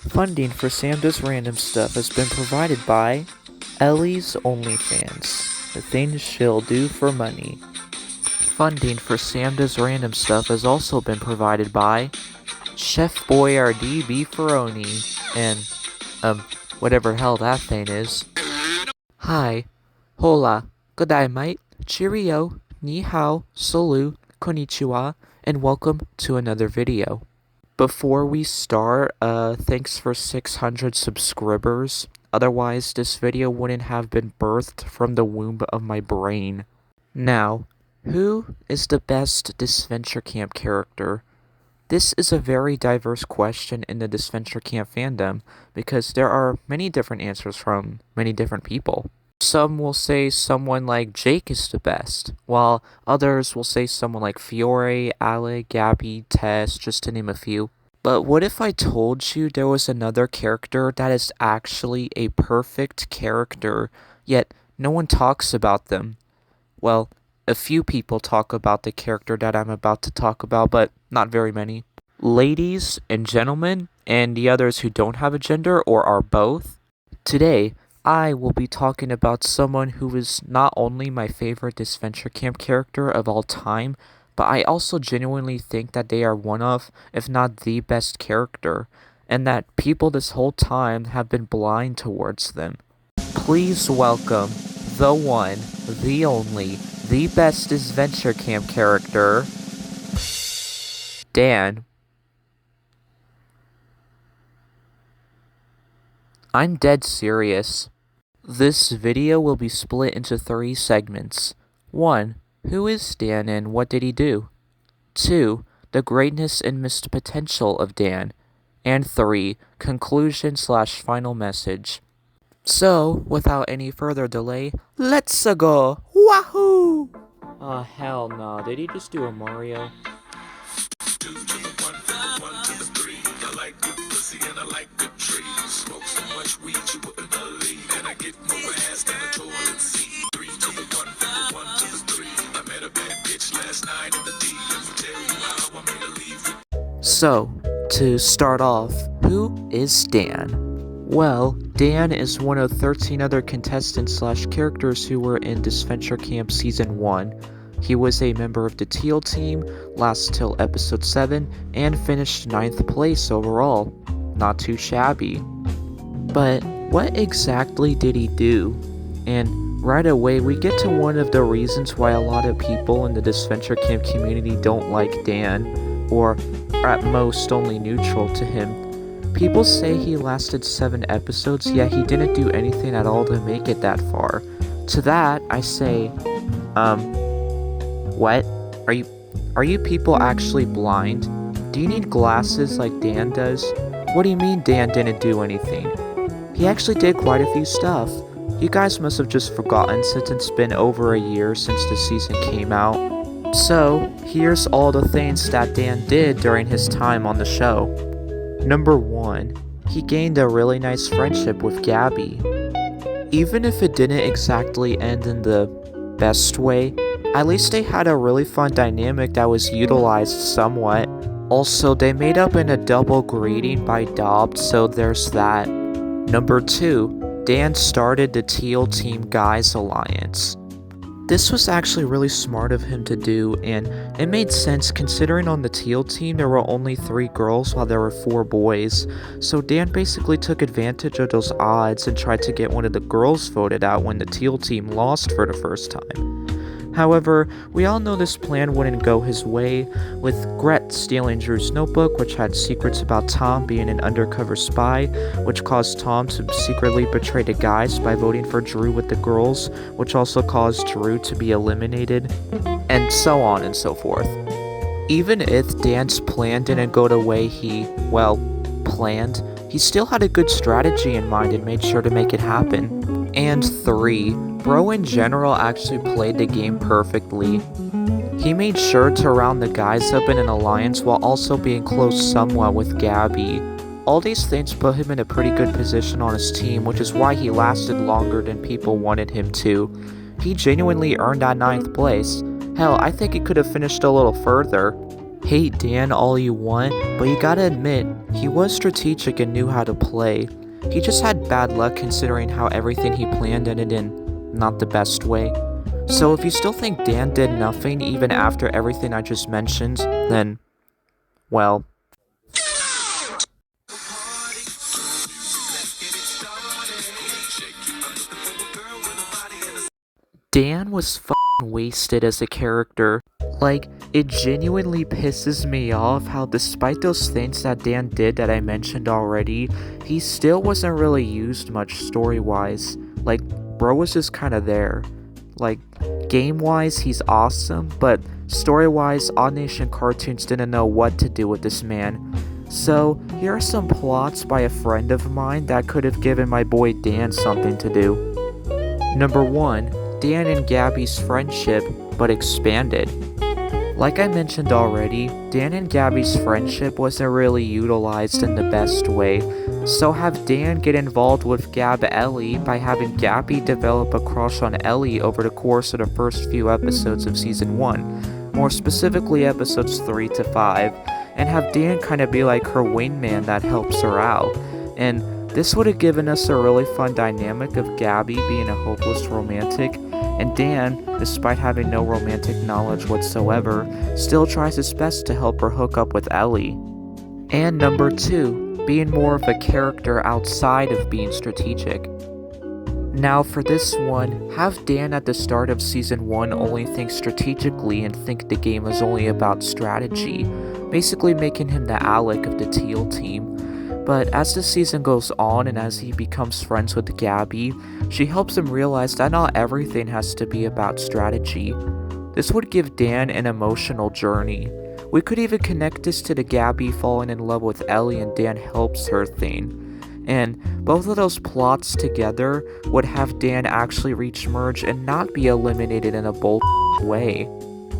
Funding for Sam Does Random Stuff has been provided by Ellie's OnlyFans, the things she'll do for money. Funding for Sam Does Random Stuff has also been provided by Chef Boyardee Beefaroni and, whatever hell that thing is. Hi, hola, good day mate, cheerio, ni hao, salut, konnichiwa, and welcome to another video. Before we start, thanks for 600 subscribers. Otherwise, this video wouldn't have been birthed from the womb of my brain. Now, who is the best Disventure Camp character? This is a very diverse question in the Disventure Camp fandom because there are many different answers from many different people. Some will say someone like Jake is the best, while others will say someone like Fiore, Alec, Gabby, Tess, just to name a few. But what if I told you there was another character that is actually a perfect character, yet no one talks about them? Well, a few people talk about the character that I'm about to talk about, but not very many. Ladies and gentlemen, and the others who don't have a gender or are both, today I will be talking about someone who is not only my favorite Disventure Camp character of all time, but I also genuinely think that they are one of, if not the best character, and that people this whole time have been blind towards them. Please welcome the one, the only, the best Disventure Camp character, Dan. I'm dead serious. This video will be split into 3 segments. 1. Who is Dan and what did he do? 2. The greatness and missed potential of Dan. And 3. Conclusion/final message. So, without any further delay, let's go! Wahoo! Oh, hell no. Did he just do a Mario? So, to start off, who is Dan? Well, Dan is one of 13 other contestants/characters who were in Disventure Camp Season 1. He was a member of the Teal team, lasted till episode 7, and finished 9th place overall. Not too shabby. But what exactly did he do? And right away, we get to one of the reasons why a lot of people in the Disventure Camp community don't like Dan, or at most only neutral to him. People say he lasted 7 episodes, yet he didn't do anything at all to make it that far. To that, I say, what? Are you people actually blind? Do you need glasses like Dan does? What do you mean Dan didn't do anything? He actually did quite a few stuff. You guys must have just forgotten since it's been over a year since the season came out. So, here's all the things that Dan did during his time on the show. Number 1, he gained a really nice friendship with Gabby. Even if it didn't exactly end in the best way, at least they had a really fun dynamic that was utilized somewhat. Also, they made up in a double greeting by Dobbs, so there's that. Number 2, Dan started the Teal Team Guys Alliance. This was actually really smart of him to do, and it made sense considering on the Teal team there were only 3 girls while there were 4 boys, so Dan basically took advantage of those odds and tried to get one of the girls voted out when the Teal team lost for the first time. However, we all know this plan wouldn't go his way, with Gret stealing Drew's notebook, which had secrets about Tom being an undercover spy, which caused Tom to secretly betray the guys by voting for Drew with the girls, which also caused Drew to be eliminated, and so on and so forth. Even if Dan's plan didn't go the way he, planned, he still had a good strategy in mind and made sure to make it happen. And 3, Bro in general actually played the game perfectly. He made sure to round the guys up in an alliance while also being close somewhat with Gabby. All these things put him in a pretty good position on his team, which is why he lasted longer than people wanted him to. He genuinely earned that 9th place. Hell, I think he could have finished a little further. Hate Dan all you want, but you gotta admit, he was strategic and knew how to play. He just had bad luck considering how everything he planned ended in not the best way. So if you still think Dan did nothing even after everything I just mentioned, then, well... Dan was f***ing wasted as a character. Like, it genuinely pisses me off how despite those things that Dan did that I mentioned already, he still wasn't really used much story-wise. Like, bro was just kinda there. Like, game-wise, he's awesome, but story-wise, Odd Nation Cartoons didn't know what to do with this man. So, here are some plots by a friend of mine that could have given my boy Dan something to do. Number 1. Dan and Gabby's friendship, but expanded. Like I mentioned already, Dan and Gabby's friendship wasn't really utilized in the best way, so have Dan get involved with Gab Ellie by having Gabby develop a crush on Ellie over the course of the first few episodes of Season 1, more specifically episodes 3 to 5, and have Dan kinda be like her wingman that helps her out, and this would have given us a really fun dynamic of Gabby being a hopeless romantic, and Dan, despite having no romantic knowledge whatsoever, still tries his best to help her hook up with Ellie. And number 2, being more of a character outside of being strategic. Now for this one, have Dan at the start of Season 1 only think strategically and think the game is only about strategy, basically making him the Alec of the Teal team. But as the season goes on and as he becomes friends with Gabby, she helps him realize that not everything has to be about strategy. This would give Dan an emotional journey. We could even connect this to the Gabby falling in love with Ellie and Dan helps her thing. And both of those plots together would have Dan actually reach merge and not be eliminated in a bold way.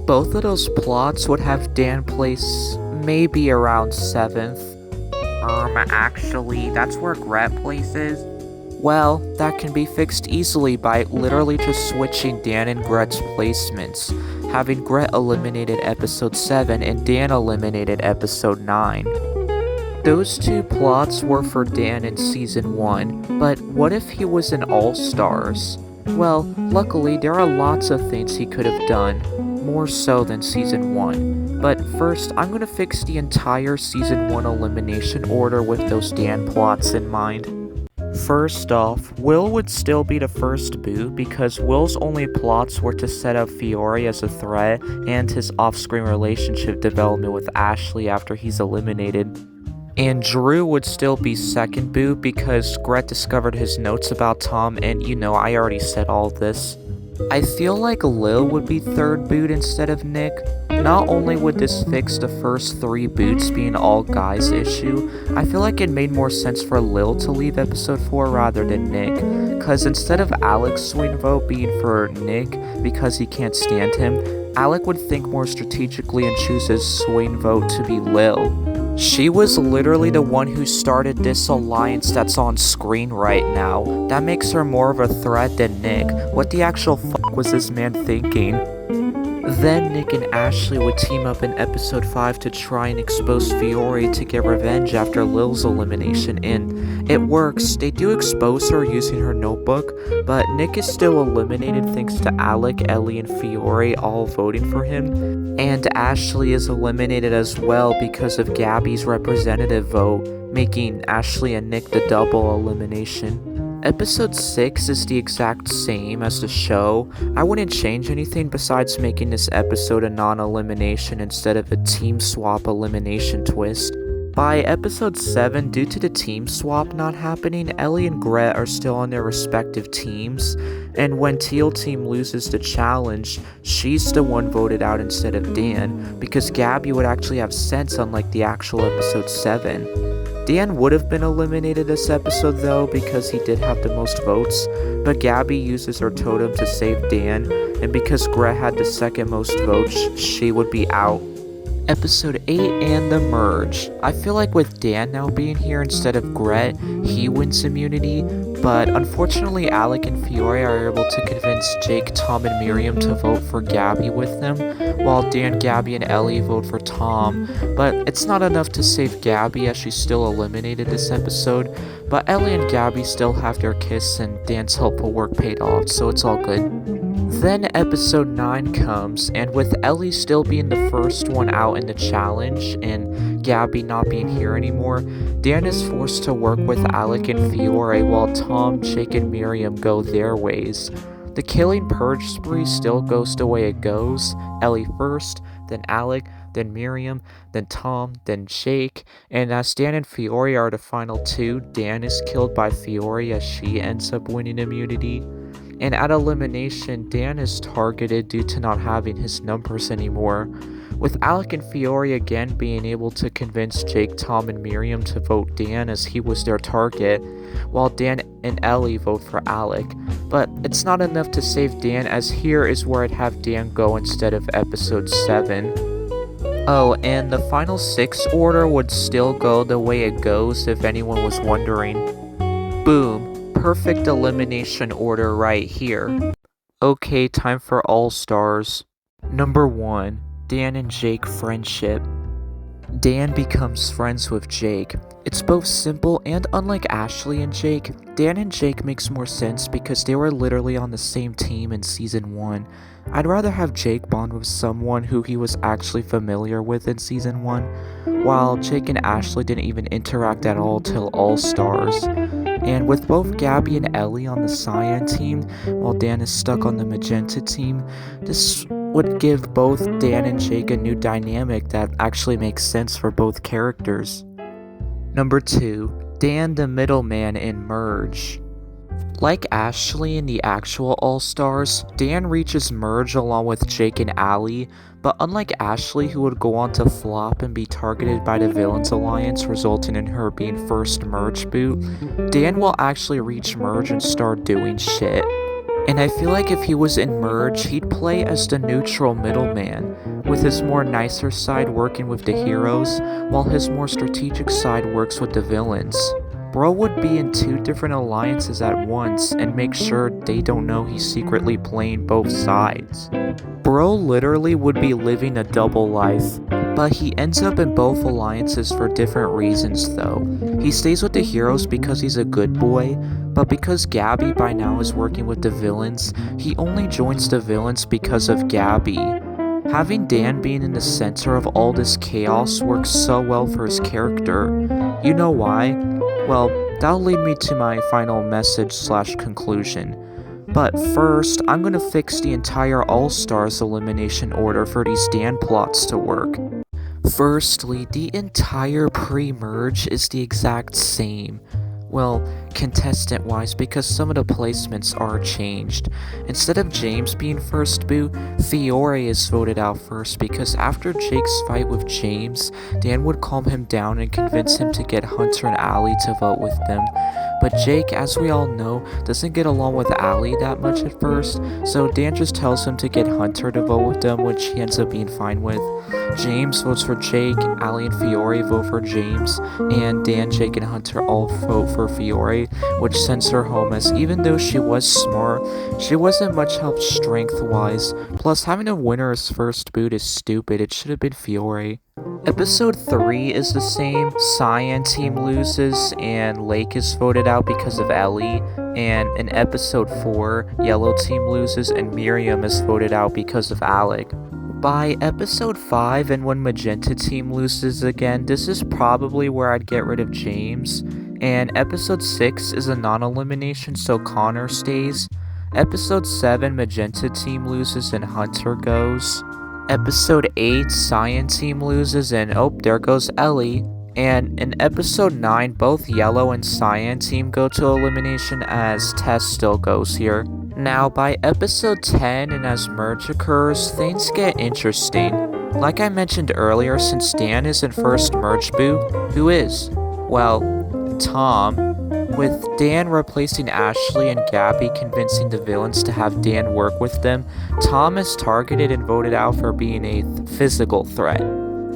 Both of those plots would have Dan place maybe around 7th. Actually, that's where Gret places. Well, that can be fixed easily by literally just switching Dan and Gret's placements, having Gret eliminated episode 7 and Dan eliminated episode 9. Those two plots were for Dan in Season 1, but what if he was an All-Stars? Well, luckily there are lots of things he could have done, more so than Season 1. But first, I'm gonna fix the entire Season 1 elimination order with those Dan plots in mind. First off, Will would still be the first boot because Will's only plots were to set up Fiore as a threat and his off-screen relationship development with Ashley after he's eliminated. And Drew would still be second boot because Gret discovered his notes about Tom and I already said all this. I feel like Lil would be third boot instead of Nick. Not only would this fix the first 3 boots being all guys issue, I feel like it made more sense for Lil to leave episode 4 rather than Nick, cause instead of Alec's swing vote being for Nick because he can't stand him, Alec would think more strategically and choose his swing vote to be Lil. She was literally the one who started this alliance that's on screen right now. That makes her more of a threat than Nick. What the actual fuck was this man thinking? Then Nick and Ashley would team up in episode 5 to try and expose Fiore to get revenge after Lil's elimination, and it works. They do expose her using her notebook, but Nick is still eliminated thanks to Alec, Ellie, and Fiore all voting for him, and Ashley is eliminated as well because of Gabby's representative vote, making Ashley and Nick the double elimination. Episode 6 is the exact same as the show. I wouldn't change anything besides making this episode a non-elimination instead of a team swap elimination twist. By episode 7, due to the team swap not happening, Ellie and Gret are still on their respective teams, and when Teal Team loses the challenge, she's the one voted out instead of Dan, because Gabby would actually have sense unlike the actual episode 7. Dan would have been eliminated this episode though because he did have the most votes, but Gabby uses her totem to save Dan, and because Gret had the second most votes, she would be out. Episode 8 and the merge. I feel like with Dan now being here instead of Gret, he wins immunity, but unfortunately Alec and Fiore are able to convince Jake, Tom, and Miriam to vote for Gabby with them, while Dan, Gabby, and Ellie vote for Tom, but it's not enough to save Gabby as she's still eliminated this episode, but Ellie and Gabby still have their kiss and Dan's helpful work paid off, so it's all good. Then episode 9 comes, and with Ellie still being the first one out in the challenge, and Gabby not being here anymore, Dan is forced to work with Alec and Fiore while Tom, Jake, and Miriam go their ways. The killing purge spree still goes the way it goes, Ellie first, then Alec, then Miriam, then Tom, then Jake, and as Dan and Fiore are the final two, Dan is killed by Fiore as she ends up winning immunity. And at elimination, Dan is targeted due to not having his numbers anymore, with Alec and Fiore again being able to convince Jake, Tom, and Miriam to vote Dan as he was their target, while Dan and Ellie vote for Alec. But it's not enough to save Dan, as here is where I'd have Dan go instead of episode 7. Oh, and the final 6 order would still go the way it goes if anyone was wondering. Boom. Perfect elimination order right here. Okay, time for All Stars. Number 1, Dan and Jake friendship. Dan becomes friends with Jake. It's both simple and unlike Ashley and Jake, Dan and Jake makes more sense because they were literally on the same team in season 1. I'd rather have Jake bond with someone who he was actually familiar with in season 1, while Jake and Ashley didn't even interact at all till All Stars. And with both Gabby and Ellie on the Cyan team, while Dan is stuck on the Magenta team, this would give both Dan and Jake a new dynamic that actually makes sense for both characters. Number 2, Dan the middleman in Merge. Like Ashley in the actual All-Stars, Dan reaches Merge along with Jake and Allie, but unlike Ashley, who would go on to flop and be targeted by the Villains Alliance, resulting in her being first Merge boot, Dan will actually reach Merge and start doing shit. And I feel like if he was in Merge, he'd play as the neutral middleman, with his more nicer side working with the heroes, while his more strategic side works with the villains. Bro would be in 2 different alliances at once and make sure they don't know he's secretly playing both sides. Bro literally would be living a double life, but he ends up in both alliances for different reasons though. He stays with the heroes because he's a good boy, but because Gabby by now is working with the villains, he only joins the villains because of Gabby. Having Dan being in the center of all this chaos works so well for his character. You know why? Well, that'll lead me to my final message/conclusion. But first, I'm gonna fix the entire All-Stars elimination order for these Dan plots to work. Firstly, the entire pre-merge is the exact same. Well, contestant-wise, because some of the placements are changed. Instead of James being first boot, Fiore is voted out first because after Jake's fight with James, Dan would calm him down and convince him to get Hunter and Allie to vote with them. But Jake, as we all know, doesn't get along with Allie that much at first, so Dan just tells him to get Hunter to vote with them, which he ends up being fine with. James votes for Jake, Allie and Fiore vote for James, and Dan, Jake, and Hunter all vote for Fiore, which sends her home as even though she was smart, she wasn't much help strength-wise, plus having a winner as first boot is stupid, it should have been Fiore. Episode 3 is the same, Cyan team loses and Lake is voted out because of Ellie, and in episode 4, Yellow team loses and Miriam is voted out because of Alec. By episode 5 and when Magenta team loses again, this is probably where I'd get rid of James, and episode 6 is a non-elimination so Connor stays. Episode 7, Magenta team loses and Hunter goes. Episode 8, Cyan team loses and oh, there goes Ellie. And in episode 9, both Yellow and Cyan team go to elimination as Tess still goes here. Now, by episode 10 and as merge occurs, things get interesting. Like I mentioned earlier, since Dan is in first merge boot, who is? Well, Tom. With Dan replacing Ashley and Gabby convincing the villains to have Dan work with them, Tom is targeted and voted out for being a physical threat.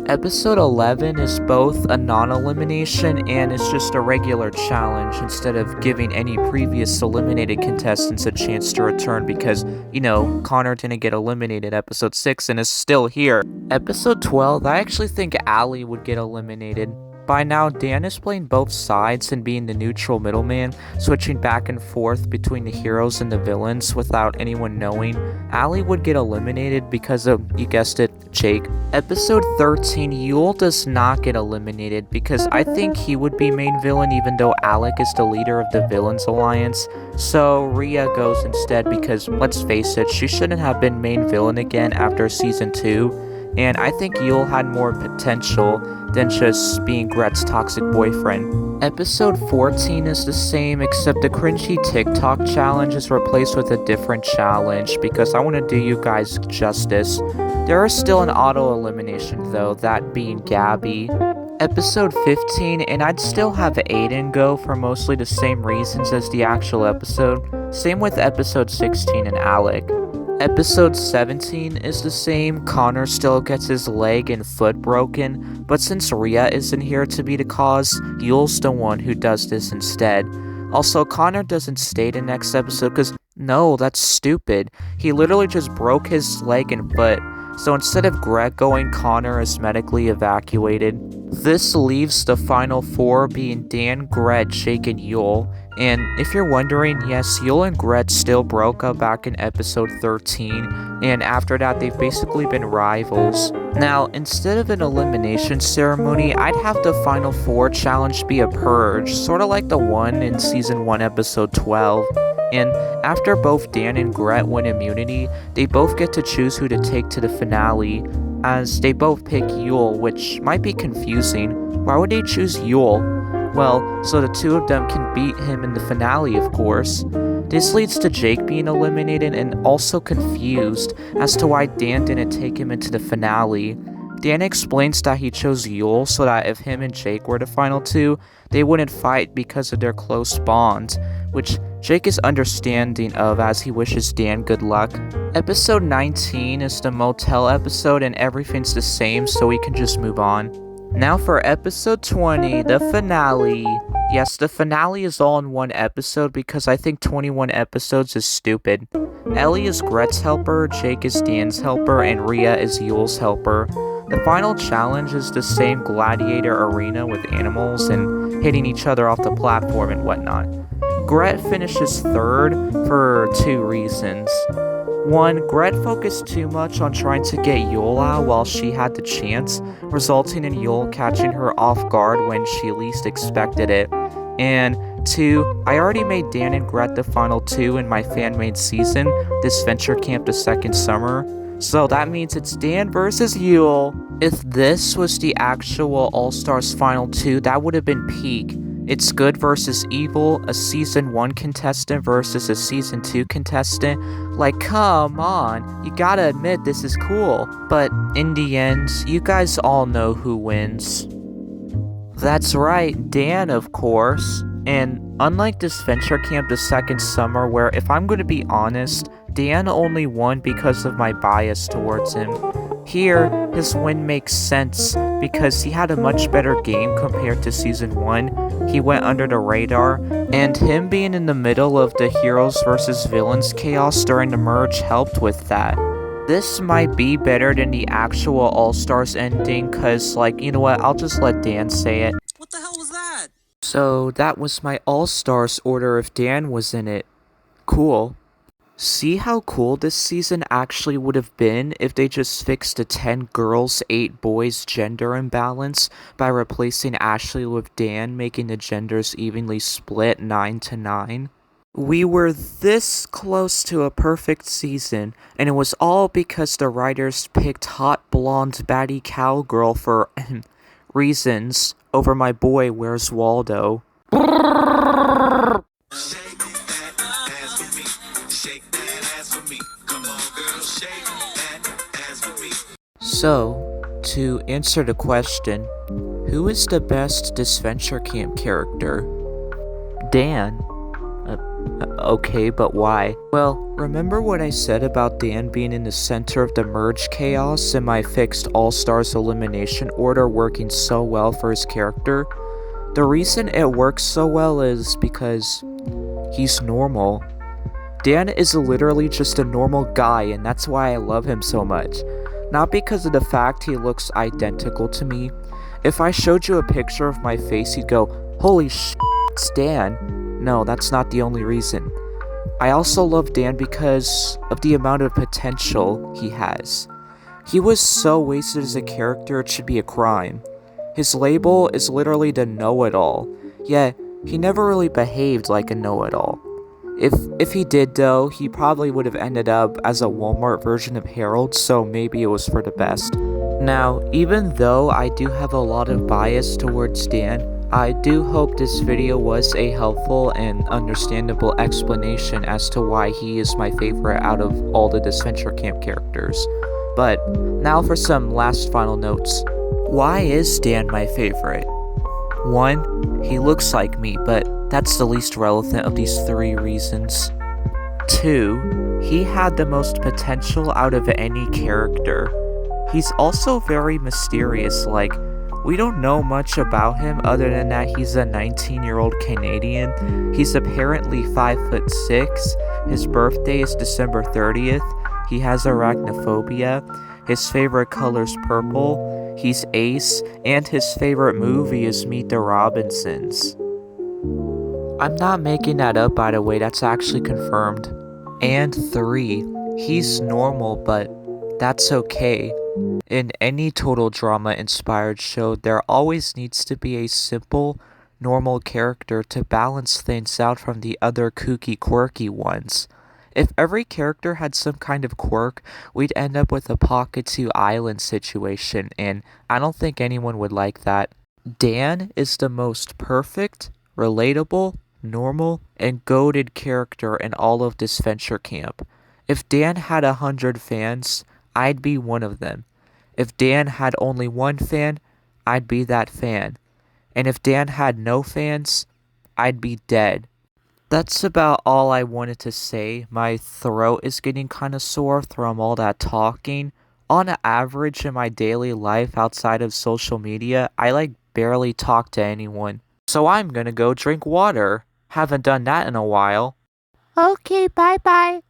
Episode 11 is both a non-elimination and it's just a regular challenge instead of giving any previous eliminated contestants a chance to return because, Connor didn't get eliminated episode 6 and is still here. Episode 12, I actually think Allie would get eliminated. By now, Dan is playing both sides and being the neutral middleman, switching back and forth between the heroes and the villains without anyone knowing. Allie would get eliminated because of, you guessed it, Jake. Episode 13, Yule does not get eliminated because I think he would be main villain even though Alec is the leader of the Villains Alliance. So Rhea goes instead because, let's face it, she shouldn't have been main villain again after season 2. And I think Yule had more potential than just being Gret's toxic boyfriend. Episode 14 is the same, except the cringy TikTok challenge is replaced with a different challenge because I want to do you guys justice. There is still an auto-elimination though, that being Gabby. Episode 15, and I'd still have Aiden go for mostly the same reasons as the actual episode. Same with episode 16 and Alec. Episode 17 is the same, Connor still gets his leg and foot broken, but since Rhea isn't here to be the cause, Yule's the one who does this instead. Also, Connor doesn't stay the next episode because, no, that's stupid. He literally just broke his leg and foot, so instead of Greg going, Connor is medically evacuated. This leaves the final 4 being Dan, Gret, Jake, and Yule. And if you're wondering, yes, Yule and Gret still broke up back in episode 13, and after that they've basically been rivals. Now, instead of an elimination ceremony, I'd have the final 4 challenge be a purge, sorta like the one in season 1 episode 12. And after both Dan and Gret win immunity, they both get to choose who to take to the finale, as they both pick Yule, which might be confusing. Why would they choose Yule? Well, so the two of them can beat him in the finale, of course. This leads to Jake being eliminated and also confused as to why Dan didn't take him into the finale. Dan explains that he chose Yule so that if him and Jake were the final 2, they wouldn't fight because of their close bond, which Jake is understanding of as he wishes Dan good luck. Episode 19 is the motel episode and everything's the same, so we can just move on. Now for episode 20, the finale. Yes, the finale is all in one episode because I think 21 episodes is stupid. Ellie is Gret's helper, Jake is Dan's helper, and Rhea is Yule's helper. The final challenge is the same gladiator arena with animals and hitting each other off the platform and whatnot. Gret finishes 3rd for 2 reasons. 1. Gret focused too much on trying to get Yule out while she had the chance, resulting in Yule catching her off guard when she least expected it. And 2. I already made Dan and Gret the final 2 in my fan-made season, Disventure Camp the second summer, so that means it's Dan versus Yule. If this was the actual All-Stars final 2, that would have been peak. It's good versus evil, a season 1 contestant versus a season 2 contestant. Like, come on, you gotta admit this is cool. But in the end, you guys all know who wins. That's right, Dan, of course. And unlike Disventure Camp the second summer, where if I'm gonna be honest, Dan only won because of my bias towards him. Here, his win makes sense because he had a much better game compared to season 1. He went under the radar, and him being in the middle of the heroes versus villains chaos during the merge helped with that. This might be better than the actual All-Stars ending, cause you know what, I'll just let Dan say it. What the hell was that? So that was my All-Stars order if Dan was in it. Cool. See how cool this season actually would have been if they just fixed the 10 girls, 8 boys gender imbalance by replacing Ashley with Dan, making the genders evenly split 9-9. We were this close to a perfect season, and it was all because the writers picked hot blonde baddie cowgirl for reasons over my boy Where's Waldo. So, to answer the question, who is the best Disventure Camp character? Dan. Okay, but why? Well, remember what I said about Dan being in the center of the merge chaos and my fixed All-Stars elimination order working so well for his character? The reason it works so well is because he's normal. Dan is literally just a normal guy, and that's why I love him so much. Not because of the fact he looks identical to me. If I showed you a picture of my face, you'd go, "Holy sh*, it's Dan." No, that's not the only reason. I also love Dan because of the amount of potential he has. He was so wasted as a character, it should be a crime. His label is literally the know-it-all, yet he never really behaved like a know-it-all. If he did though, he probably would have ended up as a Walmart version of Harold, so maybe it was for the best. Now, even though I do have a lot of bias towards Dan, I do hope this video was a helpful and understandable explanation as to why he is my favorite out of all the Disventure Camp characters. But now for some last final notes. Why is Dan my favorite? 1. He looks like me, but that's the least relevant of these 3 reasons. 2. He had the most potential out of any character. He's also very mysterious, like, we don't know much about him other than that he's a 19-year-old Canadian. He's apparently 5'6". His birthday is December 30th. He has arachnophobia. His favorite color's purple. He's ace. And his favorite movie is Meet the Robinsons. I'm not making that up, by the way, that's actually confirmed. And 3, he's normal, but that's okay. In any total drama-inspired show, there always needs to be a simple, normal character to balance things out from the other kooky, quirky ones. If every character had some kind of quirk, we'd end up with a Pocket 2 Island situation, and I don't think anyone would like that. Dan is the most perfect, relatable, normal, and goated character in all of Disventure Camp. If Dan had 100 fans, I'd be one of them. If Dan had only 1 fan, I'd be that fan. And if Dan had no fans, I'd be dead. That's about all I wanted to say. My throat is getting kinda sore from all that talking. On average in my daily life outside of social media, I barely talk to anyone. So I'm gonna go drink water. Haven't done that in a while. Okay, bye-bye.